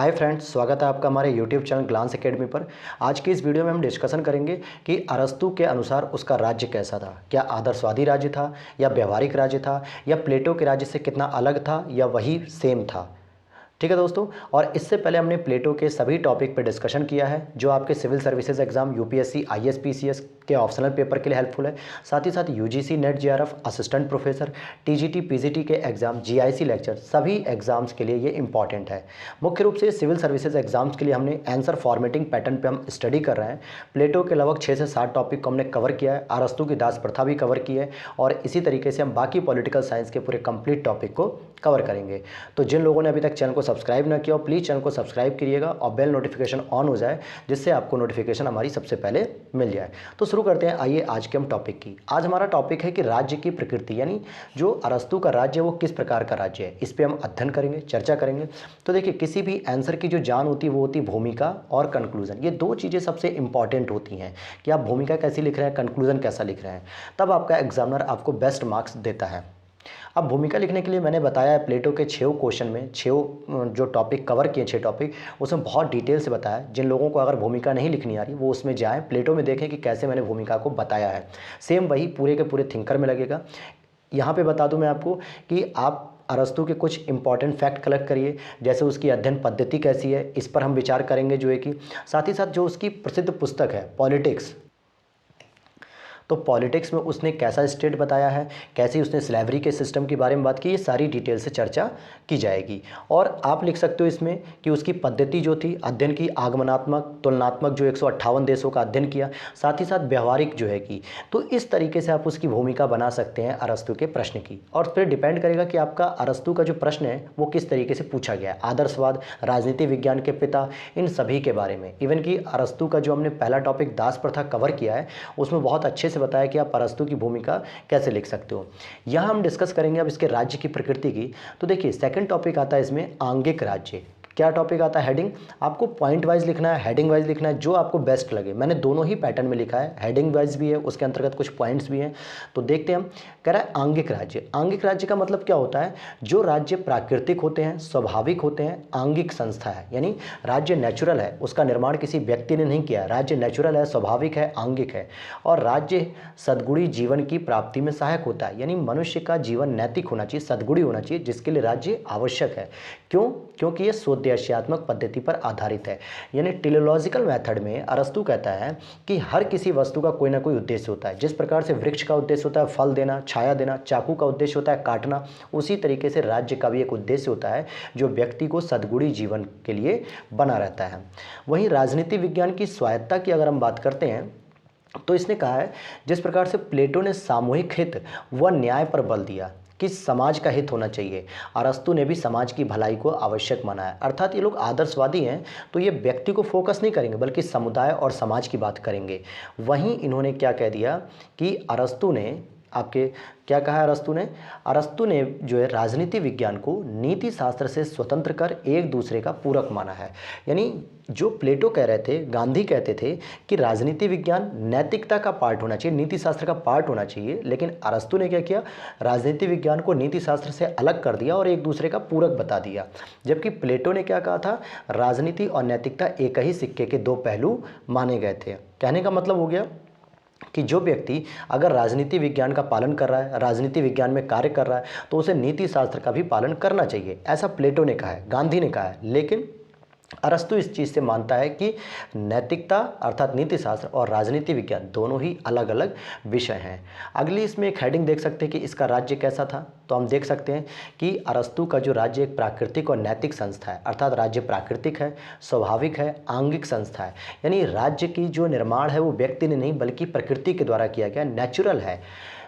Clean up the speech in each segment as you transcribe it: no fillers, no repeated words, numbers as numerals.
Hi friends, स्वागत है आपका हमारे यूट्यूब चैनल ग्लांस एकेडमी पर। आज की इस वीडियो में हम डिस्कशन करेंगे कि अरस्तु के अनुसार उसका राज्य कैसा था। क्या आदर्शवादी राज्य था या व्यवहारिक राज्य था या प्लेटो के राज्य से कितना अलग था या वही सेम था। ठीक है दोस्तों, और इससे पहले हमने प्लेटो के सभी टॉपिक पर डिस्कशन किया है जो आपके civil services exam UPSC IAS के ऑप्शनल पेपर के लिए हेल्पफुल है। साथ ही साथ UGC NET JRF assistant professor TGT PGT के एग्जाम जीआईसी लेक्चर सभी एग्जाम्स के लिए ये इंपॉर्टेंट है। मुख्य रूप से सिविल सर्विसेज एग्जाम्स के लिए हमने आंसर फॉर्मेटिंग पैटर्न पे हम स्टडी कर रहे हैं। प्लेटो के लगभग 6 से 7 टॉपिक को हमने कवर किया है। अरस्तु की दास प्रथा भी कवर की है और इसी तरीके से हम बाकी पॉलिटिकल साइंस के पूरे कंप्लीट टॉपिक को कवर करेंगे। तो जिन लोगों ने अभी तक चैनल को सब्सक्राइब ना किया हो प्लीज़ चैनल को सब्सक्राइब करिएगा और बेल नोटिफिकेशन ऑन हो जाए जिससे आपको नोटिफिकेशन हमारी सबसे पहले मिल जाए। तो शुरू करते हैं, आइए आज के हम टॉपिक की। आज हमारा टॉपिक है कि राज्य की प्रकृति, यानी जो अरस्तु का राज्य है वो किस प्रकार का राज्य है, इस पर हम अध्ययन करेंगे, चर्चा करेंगे। तो देखिए, किसी भी आंसर की जो जान होती है वो होती है भूमिका और कंक्लूजन। ये दो चीज़ें सबसे इंपॉर्टेंट होती हैं कि आप भूमिका कैसी लिख रहे हैं, कंक्लूजन कैसा लिख रहे हैं, तब आपका एग्जामिनर आपको बेस्ट मार्क्स देता है। अब भूमिका लिखने के लिए मैंने बताया है प्लेटो के 6 क्वेश्चन में 6 जो टॉपिक कवर किए 6 टॉपिक उसमें बहुत डिटेल से बताया। जिन लोगों को अगर भूमिका नहीं लिखनी आ रही वो उसमें जाएं, प्लेटो में देखें कि कैसे मैंने भूमिका को बताया है। सेम वही पूरे के पूरे थिंकर में लगेगा। यहाँ पे बता दूं मैं आपको कि आप अरस्तु के कुछ इंपॉर्टेंट फैक्ट कलेक्ट करिए, जैसे उसकी अध्ययन पद्धति कैसी है, इस पर हम विचार करेंगे जो है कि साथ ही साथ जो उसकी प्रसिद्ध पुस्तक है पॉलिटिक्स, तो पॉलिटिक्स में उसने कैसा स्टेट बताया है, कैसे उसने स्लेवरी के सिस्टम के बारे में बात की, ये सारी डिटेल से चर्चा की जाएगी। और आप लिख सकते हो इसमें कि उसकी पद्धति जो थी अध्ययन की, आगमनात्मक तुलनात्मक जो 158 देशों का अध्ययन किया, साथ ही साथ व्यवहारिक जो है कि, तो इस तरीके से आप उसकी भूमिका बना सकते हैं अरस्तु के प्रश्न की। और फिर डिपेंड करेगा कि आपका अरस्तु का जो प्रश्न है वो किस तरीके से पूछा गया है। आदर्शवाद, राजनीति विज्ञान के पिता, इन सभी के बारे में। इवन कि अरस्तु का जो हमने पहला टॉपिक दास प्रथा कवर किया है उसमें बहुत अच्छे से बताया कि आप अरस्तु की भूमिका कैसे लिख सकते हो। यहां हम डिस्कस करेंगे अब इसके राज्य की प्रकृति की। तो देखिए, सेकंड टॉपिक आता है इसमें आंगिक राज्य। क्या टॉपिक आता है? हेडिंग। आपको पॉइंट वाइज लिखना है, हेडिंग वाइज लिखना है, जो आपको बेस्ट लगे। मैंने दोनों ही पैटर्न में लिखा है, हेडिंग वाइज भी है, उसके अंतर्गत कुछ पॉइंट्स भी हैं। तो देखते हैं हम। कह रहा है आंगिक राज्य। आंगिक राज्य का मतलब क्या होता है? जो राज्य प्राकृतिक होते हैं, स्वाभाविक होते हैं, आंगिक संस्था है, यानी राज्य नेचुरल है, उसका निर्माण किसी व्यक्ति ने नहीं किया। राज्य नेचुरल है, स्वाभाविक है, आंगिक है। और राज्य सद्गुणी जीवन की प्राप्ति में सहायक होता है, यानी मनुष्य का जीवन नैतिक होना चाहिए, सद्गुणी होना चाहिए, जिसके लिए राज्य आवश्यक है। क्यों? क्योंकि ये सोद्देश्यात्मक पद्धति पर आधारित है। यानी टेलीलॉजिकल मेथड में अरस्तु कहता है कि हर किसी वस्तु का कोई ना कोई उद्देश्य होता है। जिस प्रकार से वृक्ष का उद्देश्य होता है फल देना, छाया देना, चाकू का उद्देश्य होता है काटना, उसी तरीके से राज्य का भी एक उद्देश्य होता है जो व्यक्ति को सद्गुणी जीवन के लिए बना रहता है। वहीं राजनीति विज्ञान की स्वायत्ता की अगर हम बात करते हैं तो इसने कहा है, जिस प्रकार से प्लेटो ने सामूहिक हित व न्याय पर बल दिया कि समाज का हित होना चाहिए, अरस्तु ने भी समाज की भलाई को आवश्यक माना है। अर्थात ये लोग आदर्शवादी हैं तो ये व्यक्ति को फोकस नहीं करेंगे बल्कि समुदाय और समाज की बात करेंगे। वहीं इन्होंने क्या कह दिया कि अरस्तु ने आपके क्या कहा है? अरस्तु ने जो है राजनीति विज्ञान को नीति शास्त्र से स्वतंत्र कर एक दूसरे का पूरक माना है। यानी जो प्लेटो कह रहे थे, गांधी कहते थे कि राजनीति विज्ञान नैतिकता का पार्ट होना चाहिए, नीति शास्त्र का पार्ट होना चाहिए, लेकिन अरस्तु ने क्या किया? राजनीति विज्ञान को नीति शास्त्र से अलग कर दिया और एक दूसरे का पूरक बता दिया। जबकि प्लेटो ने क्या कहा था? राजनीति और नैतिकता एक ही सिक्के के दो पहलू माने गए थे। कहने का मतलब हो गया कि जो व्यक्ति अगर राजनीति विज्ञान का पालन कर रहा है, राजनीति विज्ञान में कार्य कर रहा है, तो उसे नीति शास्त्र का भी पालन करना चाहिए। ऐसा प्लेटो ने कहा है, गांधी ने कहा है। लेकिन अरस्तु इस चीज़ से मानता है कि नैतिकता अर्थात नीति शास्त्र और राजनीति विज्ञान दोनों ही अलग अलग विषय हैं। अगली इसमें एक हेडिंग देख सकते हैं कि इसका राज्य कैसा था। तो हम देख सकते हैं कि अरस्तु का जो राज्य एक प्राकृतिक और नैतिक संस्था है, अर्थात राज्य प्राकृतिक है, स्वाभाविक है, आंगिक संस्था है। यानी राज्य की जो निर्माण है वो व्यक्ति ने नहीं बल्कि प्रकृति के द्वारा किया गया, नेचुरल है।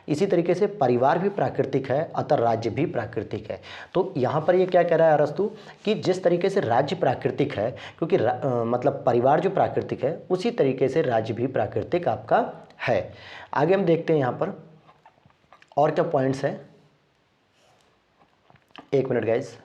इसी तरीके से परिवार भी प्राकृतिक है, अतः राज्य भी प्राकृतिक है। तो यहाँ पर ये क्या कह रहा है अरस्तु कि जिस तरीके से राज्य प्राकृतिक है, क्योंकि मतलब परिवार जो प्राकृतिक है उसी तरीके से राज्य भी प्राकृतिक आपका है। आगे हम देखते हैं यहाँ पर और क्या पॉइंट्स हैं। एक मिनट गाइज।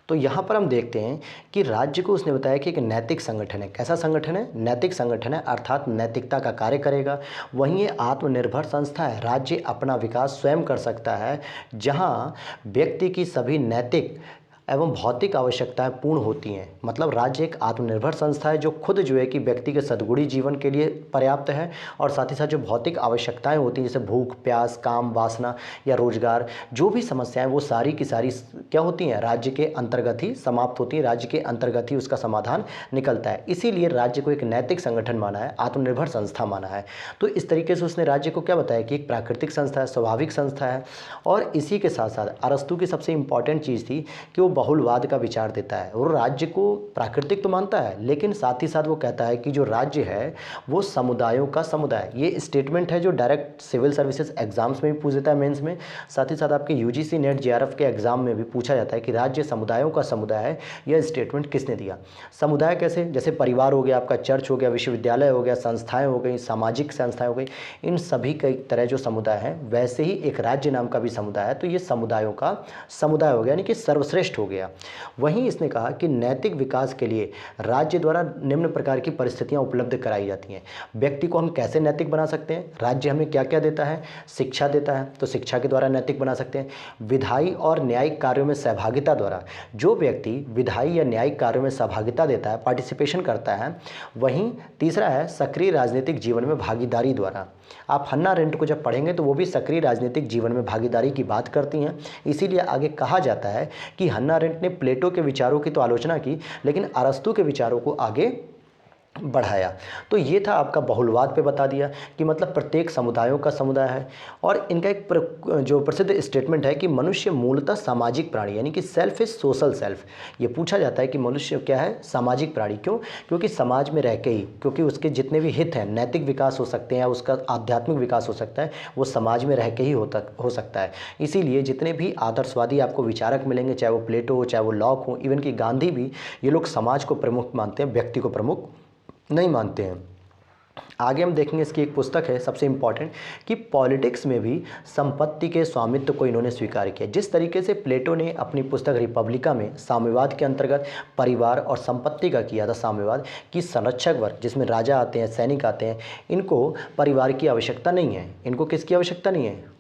तो यहाँ पर हम देखते हैं कि राज्य को उसने बताया कि एक नैतिक संगठन है। कैसा संगठन है? नैतिक संगठन है, अर्थात नैतिकता का कार्य करेगा। वहीं ये आत्मनिर्भर संस्था है, राज्य अपना विकास स्वयं कर सकता है, जहाँ व्यक्ति की सभी नैतिक एवं भौतिक आवश्यकताएं पूर्ण होती हैं। मतलब राज्य एक आत्मनिर्भर संस्था है जो खुद जो है कि व्यक्ति के सद्गुणी जीवन के लिए पर्याप्त है, और साथ ही साथ जो भौतिक आवश्यकताएं होती हैं जैसे भूख प्यास काम वासना या रोजगार, जो भी समस्याएं वो सारी की सारी क्या होती हैं, राज्य के अंतर्गत ही समाप्त होती है, राज्य के अंतर्गत ही उसका समाधान निकलता है। इसीलिए राज्य को एक नैतिक संगठन माना है, आत्मनिर्भर संस्था माना है। तो इस तरीके से उसने राज्य को क्या बताया कि एक प्राकृतिक संस्था है, स्वाभाविक संस्था है। और इसी के साथ साथ अरस्तु की सबसे इंपॉर्टेंट चीज़ थी कि वो बहुलवाद का विचार देता है। और राज्य को प्राकृतिक तो मानता है, लेकिन साथ ही साथ वो कहता है कि जो राज्य है वो समुदायों का समुदाय। ये स्टेटमेंट है जो डायरेक्ट सिविल सर्विसेज एग्जाम्स में भी पूछ देता है, मेंस में। साथ ही साथ आपके यूजीसी नेट जेआरएफ के एग्जाम में भी पूछा जाता है कि राज्य समुदायों का समुदाय है, यह स्टेटमेंट किसने दिया। समुदाय कैसे, जैसे परिवार हो गया, आपका चर्च हो गया, विश्वविद्यालय हो गया, संस्थाएं हो गई, सामाजिक संस्थाएं हो गई, इन सभी कई तरह जो समुदाय हैं, वैसे ही एक राज्य नाम का भी समुदाय है। तो ये समुदायों का समुदाय हो गया, यानी कि सर्वश्रेष्ठ हो गया। वहीं इसने कहा कि नैतिक विकास के लिए राज्य द्वारा निम्न प्रकार की परिस्थितियां उपलब्ध कराई जाती हैं। व्यक्ति को हम कैसे नैतिक बना सकते हैं, राज्य हमें क्या क्या देता है, शिक्षा देता है, तो शिक्षा के द्वारा नैतिक बना सकते हैं। विधायी और न्यायिक कार्यों में सहभागिता द्वारा, जो व्यक्ति विधायी या न्यायिक कार्यों में सहभागिता देता है, पार्टिसिपेशन करता है। वहीं तीसरा है सक्रिय राजनीतिक जीवन में भागीदारी द्वारा। आप हन्ना अरेंट को जब पढ़ेंगे तो वो भी सक्रिय राजनीतिक जीवन में भागीदारी की बात करती हैं। इसीलिए आगे कहा जाता है कि हन्ना अरेंट ने प्लेटो के विचारों की तो आलोचना की, लेकिन अरस्तु के विचारों को आगे बढ़ाया। तो ये था आपका बहुलवाद पे बता दिया कि मतलब प्रत्येक समुदायों का समुदाय है। और इनका एक जो प्रसिद्ध स्टेटमेंट है कि मनुष्य मूलतः सामाजिक प्राणी, यानी कि सेल्फ इज सोशल सेल्फ। ये पूछा जाता है कि मनुष्य क्या है, सामाजिक प्राणी। क्यों? क्योंकि समाज में रह के ही, क्योंकि उसके जितने भी हित हैं, नैतिक विकास हो सकते हैं या उसका आध्यात्मिक विकास हो सकता है, वो समाज में रह के ही हो सकता है। इसीलिए जितने भी आदर्शवादी आपको विचारक मिलेंगे, चाहे वो प्लेटो हो, चाहे वो लॉक हो, इवन कि गांधी भी, ये लोग समाज को प्रमुख मानते हैं, व्यक्ति को प्रमुख नहीं मानते हैं। आगे हम देखेंगे, इसकी एक पुस्तक है सबसे इंपॉर्टेंट, कि पॉलिटिक्स में भी संपत्ति के स्वामित्व को इन्होंने स्वीकार किया। जिस तरीके से प्लेटो ने अपनी पुस्तक रिपब्लिका में साम्यवाद के अंतर्गत परिवार और संपत्ति का किया था, साम्यवाद कि संरक्षक वर्ग जिसमें राजा आते हैं, सैनिक आते हैं, इनको परिवार की आवश्यकता नहीं है। इनको किसकी आवश्यकता नहीं है?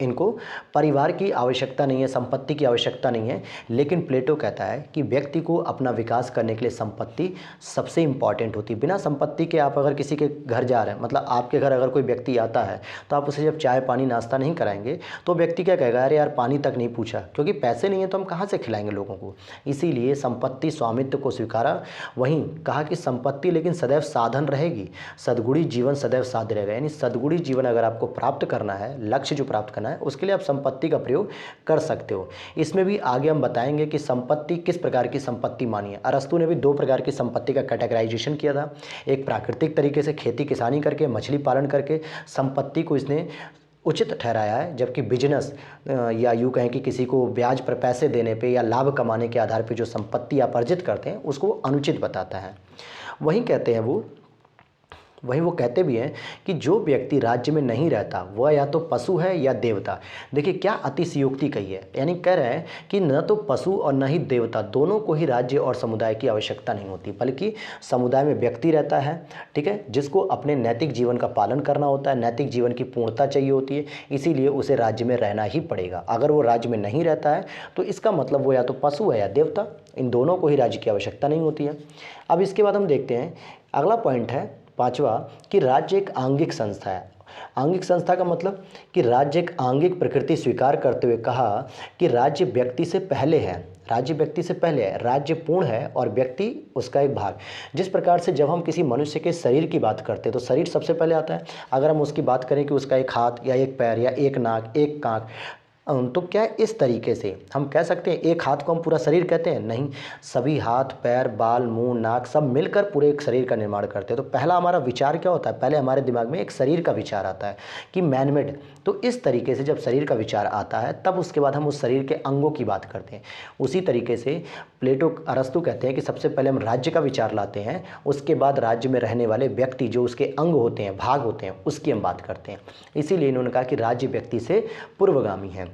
इनको परिवार की आवश्यकता नहीं है, संपत्ति की आवश्यकता नहीं है। लेकिन प्लेटो कहता है कि व्यक्ति को अपना विकास करने के लिए संपत्ति सबसे इंपॉर्टेंट होती है। बिना संपत्ति के आप अगर किसी के घर जा रहे हैं, मतलब आपके घर अगर कोई व्यक्ति आता है तो आप उसे जब चाय पानी नाश्ता नहीं कराएंगे तो व्यक्ति क्या कहेगा, अरे यार पानी तक नहीं पूछा, क्योंकि पैसे नहीं है तो हम कहाँ से खिलाएंगे लोगों को। इसीलिए संपत्ति स्वामित्व को स्वीकारा। वहीं कहा कि संपत्ति लेकिन सदैव साधन रहेगी, सद्गुणी जीवन सदैव साध्य रहेगा। यानी सद्गुणी जीवन अगर आपको प्राप्त करना है, लक्ष्य जो प्राप्त करना है, उसके लिए आप संपत्ति का प्रयोग कर सकते हो। इसमें भी आगे हम बताएंगे कि संपत्ति किस प्रकार की संपत्ति मानी है। अरस्तु ने भी दो प्रकार की संपत्ति का कैटेगराइजेशन किया था। एक प्राकृतिक तरीके से खेती किसानी करके, मछली पालन करके संपत्ति को इसने उचित ठहराया है, जबकि बिजनेस या यूँ कहें कि किसी को ब्याज पर पैसे देने पे या लाभ कमाने के आधार पर जो संपत्ति आप अर्जित करते हैं उसको अनुचित बताता है। वहीं वो कहते भी हैं कि जो व्यक्ति राज्य में नहीं रहता वह या तो पशु है या देवता। देखिए क्या अतिशयोक्ति कही है, यानी कह रहे हैं कि न तो पशु और न ही देवता, दोनों को ही राज्य और समुदाय की आवश्यकता नहीं होती, बल्कि समुदाय में व्यक्ति रहता है, ठीक है, जिसको अपने नैतिक जीवन का पालन करना होता है, नैतिक जीवन की पूर्णता चाहिए होती है, इसीलिए उसे राज्य में रहना ही पड़ेगा। अगर वो राज्य में नहीं रहता है तो इसका मतलब वो या तो पशु है या देवता, इन दोनों को ही राज्य की आवश्यकता नहीं होती है। अब इसके बाद हम देखते हैं अगला पॉइंट है पांचवा, कि राज्य एक आंगिक संस्था है। आंगिक संस्था का मतलब कि राज्य एक आंगिक प्रकृति स्वीकार करते हुए कहा कि राज्य व्यक्ति से पहले है, राज्य व्यक्ति से पहले है, राज्य पूर्ण है और व्यक्ति उसका एक भाग। जिस प्रकार से जब हम किसी मनुष्य के शरीर की बात करते हैं तो शरीर सबसे पहले आता है। अगर हम उसकी बात करें कि उसका एक हाथ या एक पैर या एक नाक, एक कान, तो क्या इस तरीके से हम कह सकते हैं एक हाथ को हम पूरा शरीर कहते हैं? नहीं, सभी हाथ पैर बाल मुंह नाक सब मिलकर पूरे एक शरीर का निर्माण करते हैं। तो पहला हमारा विचार क्या होता है, पहले हमारे दिमाग में एक शरीर का विचार आता है कि मैनमेड। तो इस तरीके से जब शरीर का विचार आता है तब उसके बाद हम उस शरीर के अंगों की बात करते हैं। उसी तरीके से प्लेटो अरस्तु कहते हैं कि सबसे पहले हम राज्य का विचार लाते हैं, उसके बाद राज्य में रहने वाले व्यक्ति जो उसके अंग होते हैं, भाग होते हैं, उसकी हम बात करते हैं। इसीलिए इन्होंने कहा कि राज्य व्यक्ति से पूर्वगामी है।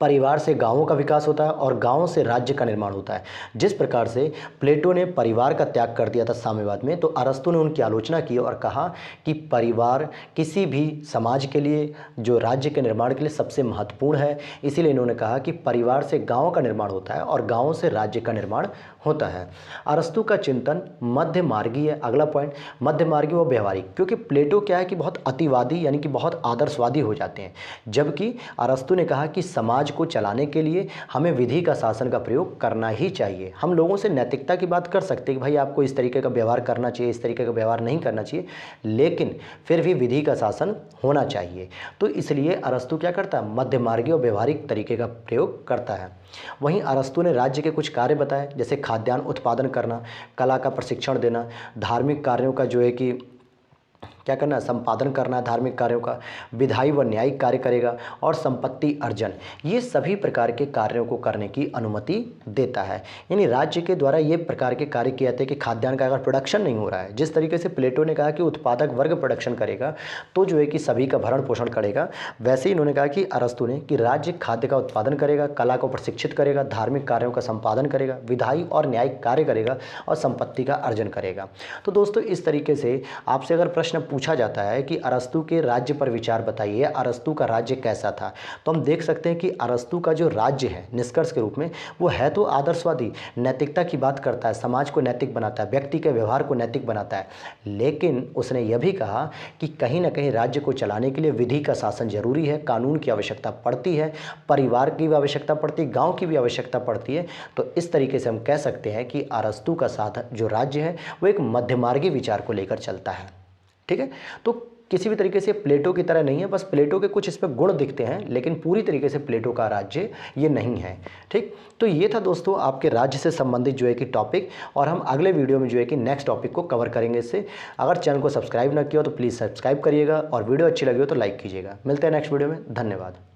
परिवार से गांवों का विकास होता है और गांवों से राज्य का निर्माण होता है। जिस प्रकार से प्लेटो ने परिवार का त्याग कर दिया था साम्यवाद में, तो अरस्तु ने उनकी आलोचना की और कहा कि परिवार किसी भी समाज के लिए, जो राज्य के निर्माण के लिए सबसे महत्वपूर्ण है। इसीलिए इन्होंने कहा कि परिवार से गाँव का निर्माण होता है और गाँवों से राज्य का निर्माण होता है। अरस्तु का चिंतन मध्य मार्गी है। अगला पॉइंट, मध्य मार्गी व व्यवहारिक, क्योंकि प्लेटो क्या है कि बहुत अतिवादी यानी कि बहुत आदर्शवादी हो जाते हैं, जबकि अरस्तु ने कहा कि समाज को चलाने के लिए हमें विधि का शासन का प्रयोग करना ही चाहिए। हम लोगों से नैतिकता की बात कर सकते हैं कि भाई आपको इस तरीके का व्यवहार करना चाहिए, इस तरीके का व्यवहार नहीं करना चाहिए, लेकिन फिर भी विधि का शासन होना चाहिए। तो इसलिए अरस्तु क्या करता है, मध्य मार्गी और व्यवहारिक तरीके का प्रयोग करता है। वहीं अरस्तु ने राज्य के कुछ कार्य बताए, जैसे खाद्यान्न उत्पादन करना, कला का प्रशिक्षण देना, धार्मिक कार्यों का जो है कि क्या करना है, संपादन करना है धार्मिक कार्यों का, विधायी व न्यायिक कार्य करेगा और संपत्ति अर्जन, ये सभी प्रकार के कार्यों को करने की अनुमति देता है। यानी राज्य के द्वारा ये प्रकार के कार्य किए जाते हैं कि खाद्यान्न का अगर प्रोडक्शन नहीं हो रहा है, जिस तरीके से प्लेटो ने कहा कि उत्पादक वर्ग प्रोडक्शन करेगा तो जो है कि सभी का भरण पोषण करेगा, वैसे ही इन्होंने कहा कि अरस्तु ने कि राज्य खाद्य का उत्पादन करेगा, कला को प्रशिक्षित करेगा, धार्मिक कार्यों का संपादन करेगा, विधायी और न्यायिक कार्य करेगा और संपत्ति का अर्जन करेगा। तो दोस्तों इस तरीके से आपसे अगर प्रश्न पूछा जाता है कि अरस्तु के राज्य पर विचार बताइए, अरस्तु का राज्य कैसा था, तो हम देख सकते हैं कि अरस्तु का जो राज्य है निष्कर्ष के रूप में वो है तो आदर्शवादी, नैतिकता की बात करता है, समाज को नैतिक बनाता है, व्यक्ति के व्यवहार को नैतिक बनाता है, लेकिन उसने यह भी कहा कि कहीं ना कहीं राज्य को चलाने के लिए विधि का शासन जरूरी है, कानून की आवश्यकता पड़ती है, परिवार की भी आवश्यकता पड़ती है, गाँव की भी आवश्यकता पड़ती है। तो इस तरीके से हम कह सकते हैं कि अरस्तु का साथ जो राज्य है वो एक मध्यमार्गी विचार को लेकर चलता है। ठीक है, तो किसी भी तरीके से प्लेटो की तरह नहीं है, बस प्लेटो के कुछ इसमें गुण दिखते हैं, लेकिन पूरी तरीके से प्लेटो का राज्य ये नहीं है। ठीक, तो ये था दोस्तों आपके राज्य से संबंधित जो है कि टॉपिक, और हम अगले वीडियो में जो है कि नेक्स्ट टॉपिक को कवर करेंगे। इससे अगर चैनल को सब्सक्राइब ना किया हो तो प्लीज़ सब्सक्राइब करिएगा और वीडियो अच्छी लगी हो तो लाइक कीजिएगा। मिलते हैं नेक्स्ट वीडियो में, धन्यवाद।